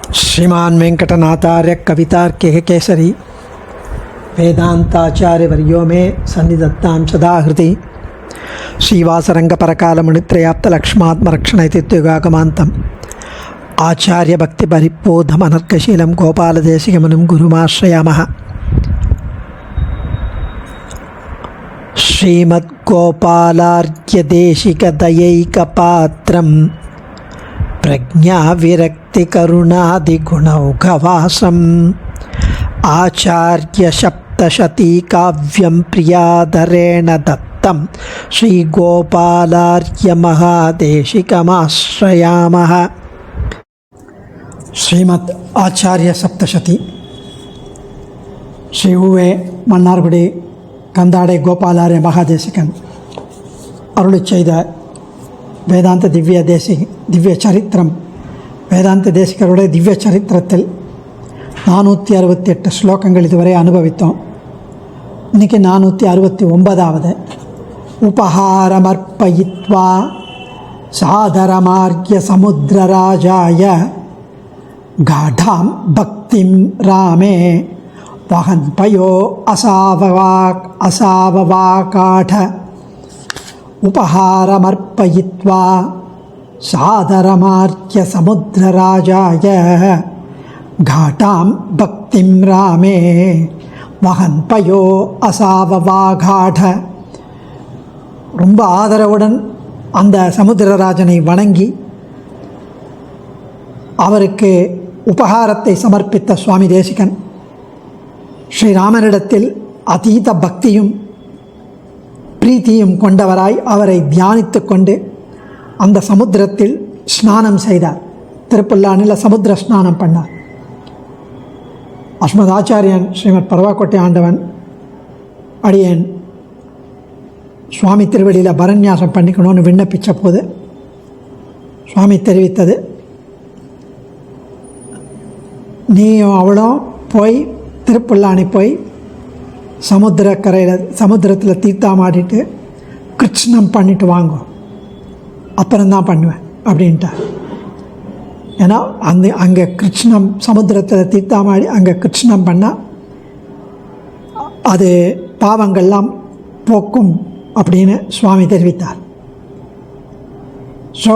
श्रीमान वेंकटनाथार्य कवितार्किक केसरी वेदांताचार्य वर्यो में सन्निधत्तां सदा हृदि श्रीवासरंग परकाल मुनित्रयाप्त लक्ष्मात्मरक्षणैतित्युगागमान्तम् आचार्य भक्ति परिपोधम अनर्कशीलं गोपालदेशिकमुनिं गुरुमाश्रयामः। श्रीमद्गोपालार्घ्यदेशिकदयैकपात्रं प्रज्ञाविरक्तिकरुणादिगुणौघवासम् आचार्यसप्तशतीकाव्यं प्रियादरेण दत्तं श्रीगोपालार्घ्यमहादेशिकमाश्रयामः। श्रीमद् आचार्य सप्तशती श्री उवे मन्नार्गुडी कंदाडे गोपालार्य महादेशिकन अरुளிச் செய்த வேதாந்த திவ்ய சரித்திரம் வேதாந்த தேசிகருடைய திவ்ய சரித்திரத்தில் 468 ஸ்லோகங்கள் இதுவரை அனுபவித்தோம். இன்றைக்கி 469வது. உபஹாரமர்ப்பயித்வா சாதரமார்க்ய சமுத்திரராஜாய காடாம் பக்திம் ராமே வஹன் பயோ அசாவவாகாட. उपहारमर्पयित्वा सादरमार्क्य समुद्रराजाय घाटां भक्तिं रामे वहन् पयो असाववाघाढ. ரொம்ப ஆதரவுடன் அந்த சமுத்திரராஜனை வணங்கி அவருக்கு உபகாரத்தை சமர்ப்பித்த சுவாமி தேசிகன் ஸ்ரீராமனிடத்தில் அதீத பக்தியும் பிரீத்தியும் கொண்டவராய் அவரை தியானித்து கொண்டு அந்த சமுத்திரத்தில் ஸ்நானம் செய்தார். திருப்புல்லானில் சமுத்திர ஸ்நானம் பண்ணார். அஸ்மத் ஆச்சாரியன் ஸ்ரீமத் பரவாக்கோட்டை ஆண்டவன் அடியேன் சுவாமி திருவடியில் பரநியாசம் பண்ணிக்கணும்னு விண்ணப்பித்த போது சுவாமி தெரிவித்தது, நீயும் அவளும் போய் திருப்புல்லானி போய் சமுத்திரத்தில் தீர்த்தாமாடிட்டு கிருஷ்ணம் பண்ணிட்டு வாங்க, அப்புறம்தான் பண்ணுவேன் அப்படின்ட்டார். ஏன்னா அங்கே கிருஷ்ணம் சமுத்திரத்தில் தீர்த்தாமாடி அங்கே கிருஷ்ணம் பண்ணால் அது பாவங்கள்லாம் போக்கும் அப்படின்னு சுவாமி தெரிவித்தார். ஸோ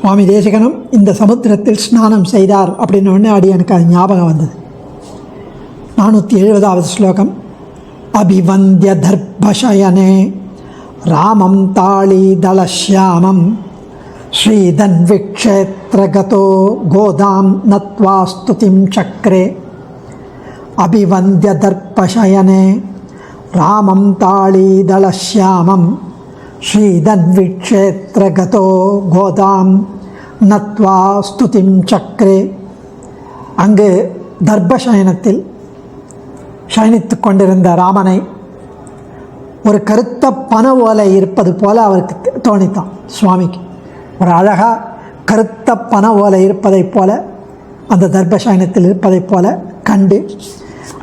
சுவாமி தேசிகனும் இந்த சமுத்திரத்தில் ஸ்நானம் செய்தார் அப்படின்னு ஒன்று அடியனுக்கு அது ஞாபகம் வந்தது. 470வது ஸ்லோகம். அபிவந்திய தர்பசயனே ராமம் தாளீதளஷ்யாமம் ஸ்ரீதன்விக்ஷேத்ரகதோ கோதாம் நத்வா ஸ்துதிம் சக்ரே. அபிவந்திய தர்பசயனே ராமம் தாளீதளஷ்யாமம் ஸ்ரீதன்விக்ஷேத்ரகதோ கோதாம் நத்வா ஸ்துதிம் சக்ரே. அங்கு தர்பசயனத்தில் சயனித்து கொண்டிருந்த ராமனை ஒரு கருத்த பனை ஓலை இருப்பது போல அவருக்கு தோணித்தான். சுவாமிக்கு ஒரு அழகாக கருத்த பனை ஓலை இருப்பதைப் போல அந்த தர்பசயனத்தில் இருப்பதைப் போல கண்டு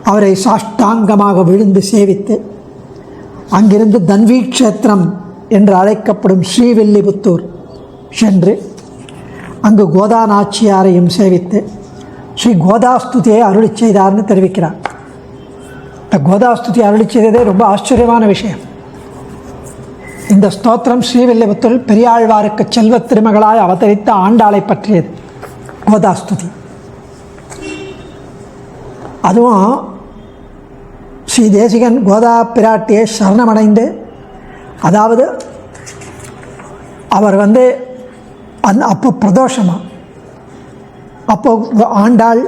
அவரை சாஷ்டாங்கமாக விழுந்து சேவித்து அங்கிருந்து தன்வீக்ஷேத்திரம் என்று அழைக்கப்படும் ஸ்ரீவில்லிபுத்தூர் சென்று அங்கு கோதா நாச்சியாரையும் சேவித்து ஸ்ரீ கோதாஸ்துதியை அருளிச் செய்தார்னு தெரிவிக்கிறார். இந்த கோதாஸ்துதி அருளிச் செய்ததே ரொம்ப ஆச்சரியமான விஷயம். இந்த ஸ்தோத்திரம் ஸ்ரீவில்லிபுத்தூரில் பெரியாழ்வாருக்கு செல்வ திருமகளாய் அவதரித்த ஆண்டாளை பற்றியது கோதாஸ்துதி. அதுவும் ஸ்ரீ தேசிகன் கோதா பிராட்டியை சரணமடைந்து, அதாவது அவர் அப்போ பிரதோஷமாக அப்போ ஆண்டாள்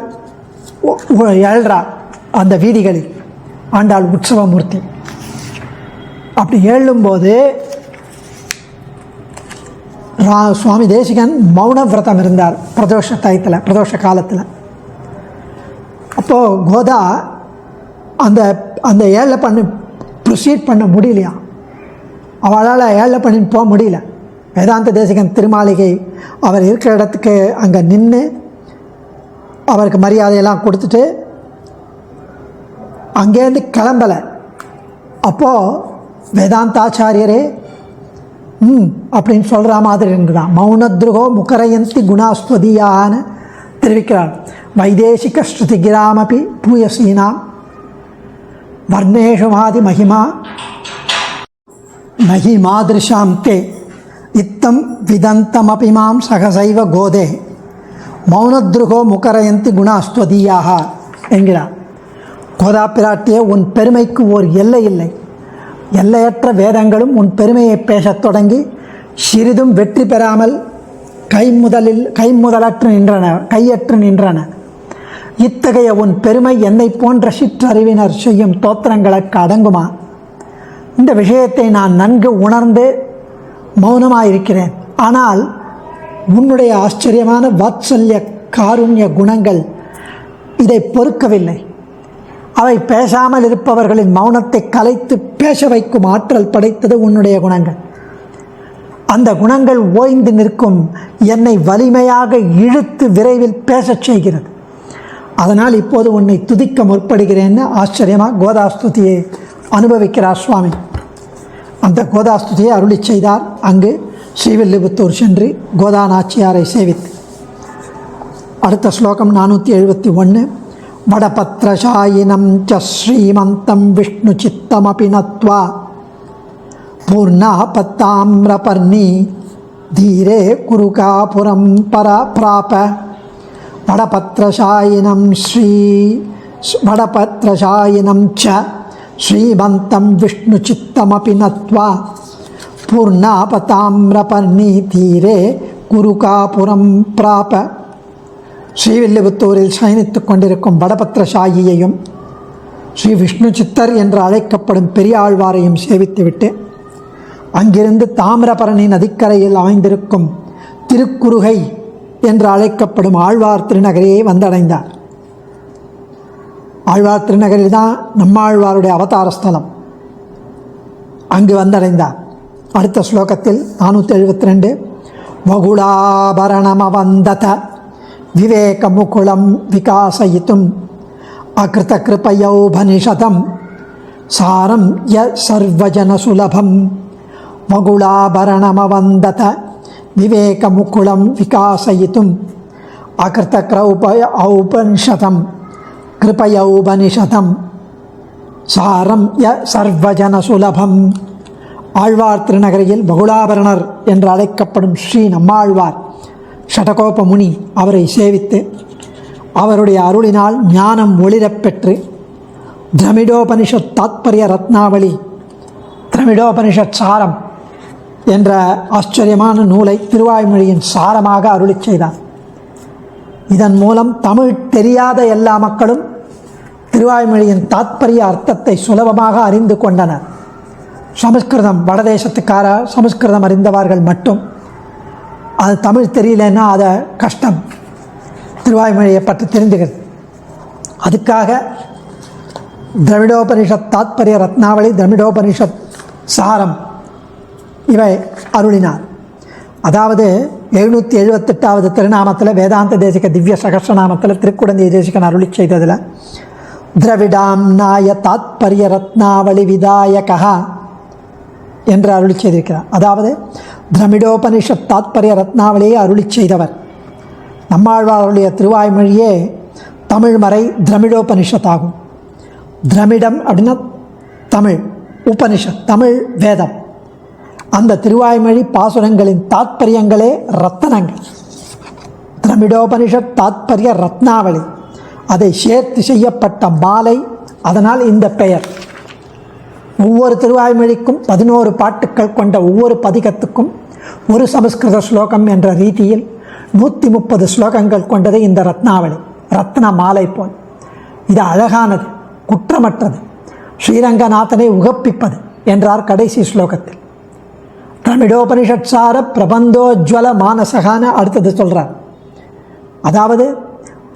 ஏழ்றா அந்த வீதிகளில் ஆண்டாள் உற்சவமூர்த்தி. அப்படி ஏழும்போது சுவாமி தேசிகன் மௌன விரதம் இருந்தார் பிரதோஷ டயத்தில், பிரதோஷ காலத்தில். அப்போது கோதா அந்த ஏழை பண்ணி ப்ரொசீட் பண்ண முடியலையா, அவளால் ஏழை பண்ணி போக முடியல. வேதாந்த தேசிகன் திருமாளிகை அவர் இருக்கிற இடத்துக்கு அங்கே நின்று அவருக்கு மரியாதையெல்லாம் கொடுத்துட்டு அங்கேருந்து கிளம்பலை. அப்போது வேதாந்தாச்சாரியரே அப்படின்னு சொல்கிற மாதிரி இருக்குதான். மௌனத்ருகோ முக்கரயந்தி குணாஸ்வதியான தெரிவிக்கிறார். வைதேசிக ஸ்ருதி கிராமபி பூயசீனாம் வர்ணேஷு மாதி மகிமா நகி மாதிருஷாம் தே இத்தம் விதந்தமபிமாம் சகசைவ கோதே மௌனத்ருகோ முகரயந்தி குணாஸ்துவதியாக என்கிறார். கோதா பிராட்டியே, உன் பெருமைக்கு ஓர் எல்லை இல்லை. எல்லையற்ற வேதங்களும் உன் பெருமையை பேசத் தொடங்கி சிறிதும் வெற்றி பெறாமல் கையற்று நின்றன. இத்தகைய உன் பெருமை என்னை போன்ற சிற்றறிவினர் செய்யும் தோத்திரங்களுக்கு அடங்குமா? இந்த விஷயத்தை நான் நன்கு உணர்ந்து மௌனமாயிருக்கிறேன். ஆனால் உன்னுடைய ஆச்சரியமான வாத்சல்ய காருண்ய குணங்கள் இதை பொறுக்கவில்லை. அவை பேசாமல் இருப்பவர்களின் மௌனத்தை கலைத்து பேச வைக்கும் ஆற்றல் படைத்தது உன்னுடைய குணங்கள். அந்த குணங்கள் ஓய்ந்து நிற்கும் என்னை வலிமையாக இழுத்து விரைவில் பேசச் செய்கிறது. அதனால் இப்போது உன்னை துதிக்க முற்படுகிறேன்னு ஆச்சரியமாக கோதாஸ்துதியை அனுபவிக்கிறார் சுவாமி. அந்த கோதாஸ்துதியை அருளி செய்தார். அங்கு ஸ்ரீவில்லிபுத்தூர் சென்று கோதா நாச்சியாரை சேவித்து. அடுத்த ஸ்லோகம் 471. வடபத்ரசாயினம் ச ஸ்ரீமந்தம் விஷ்ணு சித்தமபி நத்வா பூர்ணாபத்தாம்ரபர்ணி தீரே குருகாபுரம் பிராப வடபத்ரசாயினம் ச ஸ்ரீமந்தம் விஷ்ணு சித்தமபி நத்வா பூர்ணாபத்தாம்ரபர்ணி தீரே குருகாபுரம் பிராப. ஸ்ரீவில்லிபுத்தூரில் சயனித்து கொண்டிருக்கும் வடபத்ரசாயியையும் ஸ்ரீ விஷ்ணு சித்தர் என்று அழைக்கப்படும் பெரியாழ்வாரையும் சேவித்துவிட்டு அங்கிருந்து தாமிரபரணி நதிக்கரையில் அமைந்திருக்கும் திருக்குறுகை என்று அழைக்கப்படும் ஆழ்வார் திருநகரையை வந்தடைந்தார். ஆழ்வார் திருநகரில் தான் நம்மாழ்வாருடைய அவதார ஸ்தலம். அங்கு வந்தடைந்தார். அடுத்த ஸ்லோகத்தில் 472. வகுளாபரணமவந்தத விவேகமுகுலம் விகாசயித்தும் அகிருதகிருபயோபனிஷதம் சாரம் ய சர்வஜனசுலபம். வகுளாபரணமவந்தத விவேகமுகுலம் விகாசயித்தும் அகிருதகிருபயோபனிஷதம் கிருபயோபனிஷதம் சாரம் ய சர்வஜனசுலபம். ஆழ்வார் திருநகரில் பகுலாபரணர் என்று அழைக்கப்படும் ஸ்ரீ நம்மாழ்வார் ஷடகோப முனி அவரை சேவித்து அவருடைய அருளினால் ஞானம் ஒளிரப் பெற்று திரமிடோபனிஷத் தாத்பரிய ரத்னாவளி திரமிடோபனிஷத் சாரம் என்ற ஆச்சரியமான நூலை திருவாய்மொழியின் சாரமாக அருளி செய்தார். இதன் மூலம் தமிழ் தெரியாத எல்லா மக்களும் திருவாய்மொழியின் தாத்பரிய அர்த்தத்தை சுலபமாக அறிந்து கொண்டனர். சமஸ்கிருதம் வடதேசத்துக்கார சமஸ்கிருதம் அறிந்தவர்கள் மட்டும், அது தமிழ் தெரியலன்னா அதை கஷ்டம் திருவாய்மொழியை பற்றி தெரிந்துகிறது. அதுக்காக திரமிடோபனிஷத் தாத்பரிய ரத்னாவளி திரமிடோபனிஷத் சாரம் இவை அருளினார். அதாவது 778வது திருநாமத்தில் வேதாந்த தேசிக திவ்ய சகஸ்ரநாமத்தில் திருக்குடந்தை தேசிகன் அருளி செய்ததில் திரவிடாம் நாய தாத்பரிய ரத்னாவளி விதாயகா என்று அருளி செய்திருக்கிறார். அதாவது திரமிடோபனிஷத் தாத்பரிய ரத்னாவளியை அருளி செய்தவர். நம்மாழ்வாருடைய திருவாய்மொழியே தமிழ் மறை திரமிடோபனிஷத் ஆகும். திரமிடம் அப்படின்னா தமிழ், உபனிஷத் தமிழ் வேதம். அந்த திருவாய்மொழி பாசுரங்களின் தாத்பரியங்களே ரத்தனங்கள். திரமிடோபனிஷத் தாத்பரிய ரத்னாவளி அதை சேர்த்து செய்யப்பட்ட மாலை. அதனால் இந்த பெயர். ஒவ்வொரு திருவாய்மொழிக்கும் 11 பாட்டுக்கள் கொண்ட ஒவ்வொரு பதிகத்துக்கும் ஒரு சமஸ்கிருத ஸ்லோகம் என்ற ரீதியில் 130 ஸ்லோகங்கள் கொண்டது இந்த ரத்னாவளி. ரத்ன மாலை போல் இது அழகானது, குற்றமற்றது, ஸ்ரீரங்கநாதனை உகப்பிப்பது என்றார் கடைசி ஸ்லோகத்தில். திரமிடோபனிஷத் சார பிரபந்தோஜ்வல மானசகான அடுத்தது சொல்கிறார். அதாவது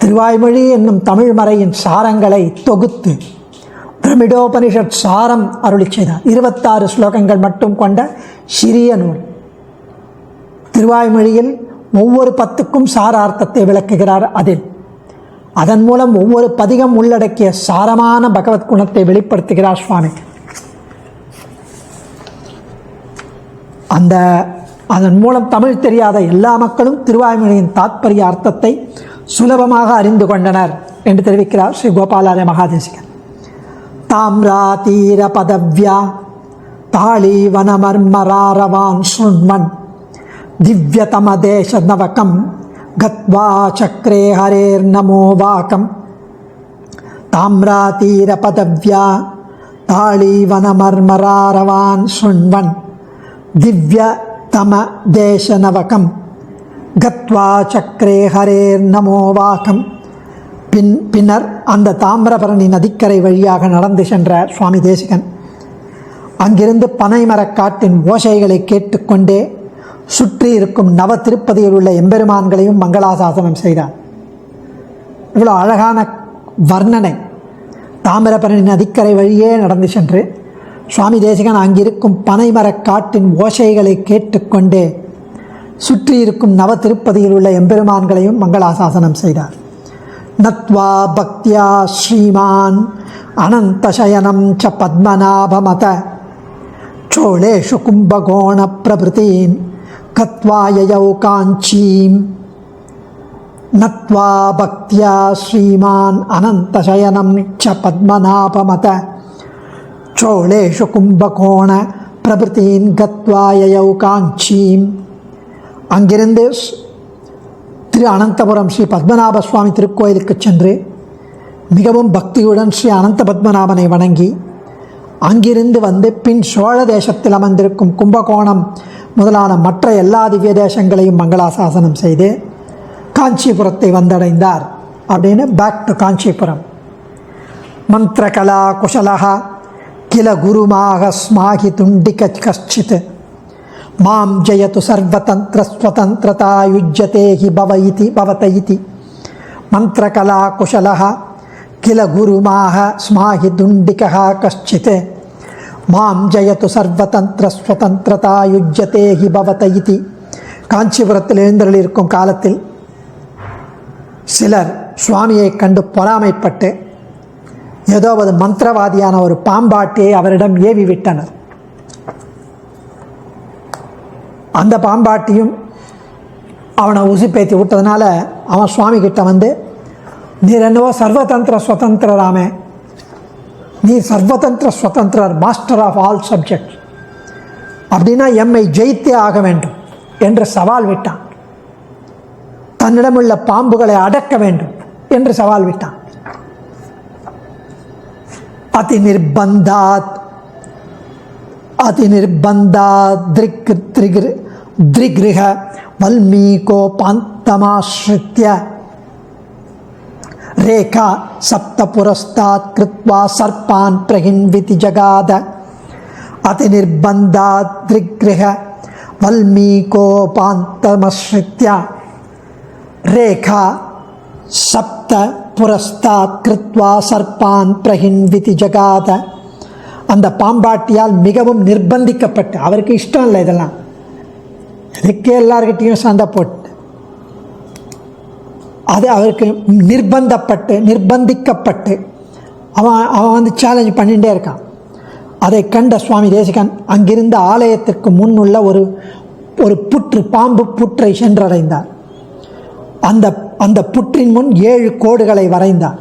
திருவாய்மொழி என்னும் தமிழ் மறையின் சாரங்களை தொகுத்து திரமிடோபனிஷத் சாரம் அருளி செய்தார். 26 ஸ்லோகங்கள் மட்டும் கொண்ட சிறிய நூல். திருவாய்மொழியில் ஒவ்வொரு பத்துக்கும் சாரார்த்தத்தை விளக்குகிறார். அதன் மூலம் ஒவ்வொரு பதிகம் உள்ளடக்கிய சாரமான பகவத் குணத்தை வெளிப்படுத்துகிறார் சுவாமி. அதன் மூலம் தமிழ் தெரியாத எல்லா மக்களும் திருவாய்மொழியின் தாத்பரிய அர்த்தத்தை சுலபமாக அறிந்து கொண்டனர் என்று தெரிவிக்கிறார் ஸ்ரீ கோபாலாரிய மகாதேசிகன். தாம்ரா தீர பதவ்யா தாளீவனமர்மராரவான் சுண்வன் திவ்யதமதேச நவகம் கத்வா சக்ரே ஹரேர் நமோ வாக்கம். தாம்ரா தீர பதவ்யா தாளீவனமர்மராரவான் சுண்வன் திவ்யதமதேச நவகம் கத்வா சக்ரே ஹரேர் நமோ வாக்கம். பின்னர் அந்த தாமிரபரணி நதிக்கரை வழியாக நடந்து சென்ற சுவாமி தேசிகன் அங்கிருந்து பனைமரக்காட்டின் ஓசைகளை கேட்டுக்கொண்டே சுற்றி இருக்கும் நவ திருப்பதியில் உள்ள எம்பெருமான்களையும் மங்களாசாசனம் செய்தார். இவ்வளோ அழகான வர்ணனை. தாமிரபரணி நதிக்கரை வழியே நடந்து சென்று சுவாமி தேசிகன் அங்கிருக்கும் பனைமரக்காட்டின் ஓசைகளை கேட்டுக்கொண்டே சுற்றி இருக்கும் நவ திருப்பதியில் உள்ள எம்பெருமான்களையும் மங்களாசாசனம் செய்தார். நத்வா பக்தியா ஸ்ரீமான் அனந்தசயனம் ச பத்மநாபமத சோழேஷு கும்பகோண பிரபுதீன் கத்வா யயௌ காஞ்சீம். நத்வா பக்தியா ஸ்ரீமான் அனந்தசயனம் ச பத்மநாபமத சோழேஷு கும்பகோண பிரபுதீன் கத்வா யயௌ காஞ்சீம். அங்கிருந்து திரு அனந்தபுரம் ஸ்ரீ பத்மநாப சுவாமி திருக்கோயிலுக்கு சென்று மிகவும் பக்தியுடன் ஸ்ரீ அனந்த பத்மநாபனை வணங்கி அங்கிருந்து வந்து பின் சோழ தேசத்தில் அமர்ந்திருக்கும் கும்பகோணம் முதலான மற்ற எல்லா திவ்ய தேசங்களையும் மங்களாசாசனம் செய்து காஞ்சிபுரத்தை வந்தடைந்தார். அப்படின்னு பேக் டு காஞ்சிபுரம். மந்திரகலா குஷலஹ கில குருமாக ஸ்மாஹி துண்டிக கஷ்சித் மாம் ஜயது சர்வதந்திர ஸ்வதந்திரதா யுஜ்யதே ஹி பவத இதி. மந்திரகலா குஷலஹ கில குருமாக ஸ்மாஹி துண்டிகः கஷ்சித் மாம் ஜயது சர்வதந்திர ஸ்வதந்திரதா யுஜ்யதே ஹி பவத இதி. காஞ்சிபுரத்தில் எழுந்தருளிருக்கும் காலத்தில் சிலர் சுவாமியை கண்டு பொறாமைப்பட்டு ஏதோ ஒரு மந்திரவாதியான ஒரு பாம்பாட்டியை அவரிடம் ஏவி விட்டனர். அந்த பாம்பாட்டியும் அவனை உசுப்பேற்றி விட்டதுனால அவன் சுவாமி கிட்ட வந்து, நீர் என்னவோ சர்வதந்திர சுதந்திரராமே, நீ சர்வதந்திர சுதந்திரர், மாஸ்டர் ஆஃப் ஆல் சப்ஜெக்ட், அப்படின்னா எம்மை ஜெயித்தே ஆக வேண்டும் என்று சவால் விட்டான். தன்னிடமுள்ள பாம்புகளை அடக்க வேண்டும் என்று சவால் விட்டான். திரிகிருஹ வல்மீகோபாந்தமாஸ்ரித்ய ரேகா சப்த புரஸ்தாத் கிருத்வா சர்பான் பிரகின்விதி ஜகாத. அதிநிர்பந்தாத் திரிகிருஹ வல்மீகோபாந்தமாஸ்ரித்ய ரேகா சப்த புரஸ்தாத் கிருத்வா சர்பான் பிரகின்விதி ஜகாத. அந்த பாம்பாட்டியால் மிகவும் நிர்பந்திக்கப்பட்டு, அவருக்கு இஷ்டம் இல்லை இதெல்லாம், இதுக்கே எல்லார்கிட்டையும் சண்டை போட்டு, அது அவருக்கு நிர்பந்திக்கப்பட்டு அவன் வந்து சேலஞ்ச் பண்ணிகிட்டே இருக்கான். அதை கண்ட சுவாமி தேசிகன் அங்கிருந்த ஆலயத்திற்கு முன் உள்ள ஒரு புற்று, பாம்பு புற்றை சென்றடைந்தார். அந்த புற்றின் முன் 7 கோடுகளை வரைந்தார்.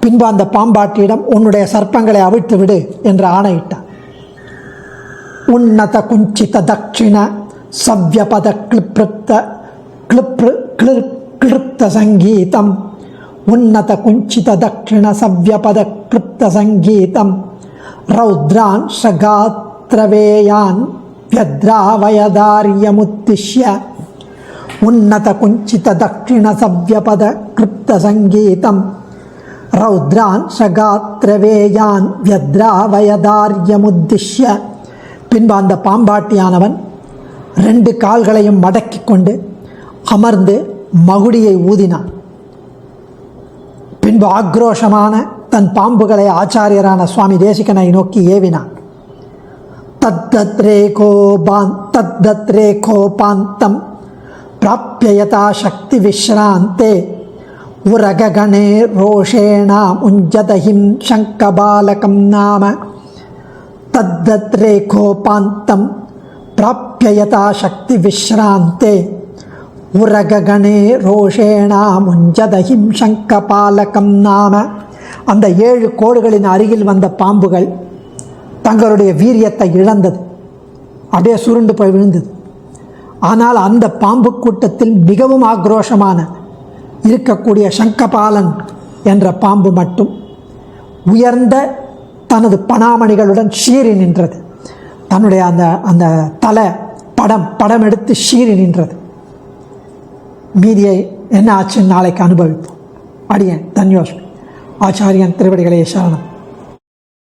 பின்பு அந்த பாம்பாட்டியிடம், உன்னுடைய சர்ப்பங்களை அவிழ்த்து விடு என்று ஆணையிட்டார். உன்னத குஞ்சித தட்சிண சவ்யபத கிளிப்த சங்கீதம். உன்னத குஞ்சித தட்சிண சவ்யபத கிளிப்த சங்கீதம். ரௌத்ரான் சகாத்ரவேயான் வ்யத்ராவயதாரியமுத்திஷ்ய. உன்னத குஞ்சித தட்சிண சவ்யபத கிளிப்த சங்கீதம். ரௌத்ரான் சகாத்ரவேயான் வ்யத்ராவயதாரியமுத்திஷ்ய. பின்பு அந்த பாம்பாட்டியானவன் 2 கால்களையும் மடக்கி கொண்டு அமர்ந்து மகுடியை ஊதினான். பின்பு ஆக்ரோஷமான தன் பாம்புகளை ஆச்சாரியரான சுவாமி தேசிகனை நோக்கி ஏவினான். தத்தத்ரேகோபாந்தம் பிராப்யயதா சக்தி விஸ்ராந்தே உரகணே ரோஷேணா முஞ்சதஹிம் சங்கபாலகம் நாம. தத்தத்ரேகோபாந்தம் பிராப்யயதா சக்தி விஸ்ராந்தே உரகணே ரோஷேணா முஞ்சதஹிம் சங்கபாலகம் நாம. அந்த 7 கோடுகளின் அருகில் வந்த பாம்புகள் தங்களுடைய வீரியத்தை இழந்தது, அப்படியே சுருண்டு போய் விழுந்தது. ஆனால் அந்த பாம்பு கூட்டத்தில் மிகவும் ஆக்ரோஷமான இருக்கக்கூடிய சங்கபாலன் என்ற பாம்பு மட்டும் உயர்ந்த தனது பணாமணிகளுடன் சீறி நின்றது. தன்னுடைய அந்த அந்த தலை படம் எடுத்து சீறி நின்றது. மீதியை என்ன ஆச்சுன்னு நாளைக்கு அனுபவிப்போம். அடியேன் தன்யோஸ்மி. ஆச்சாரியன் திருவடிகளே சரணம்.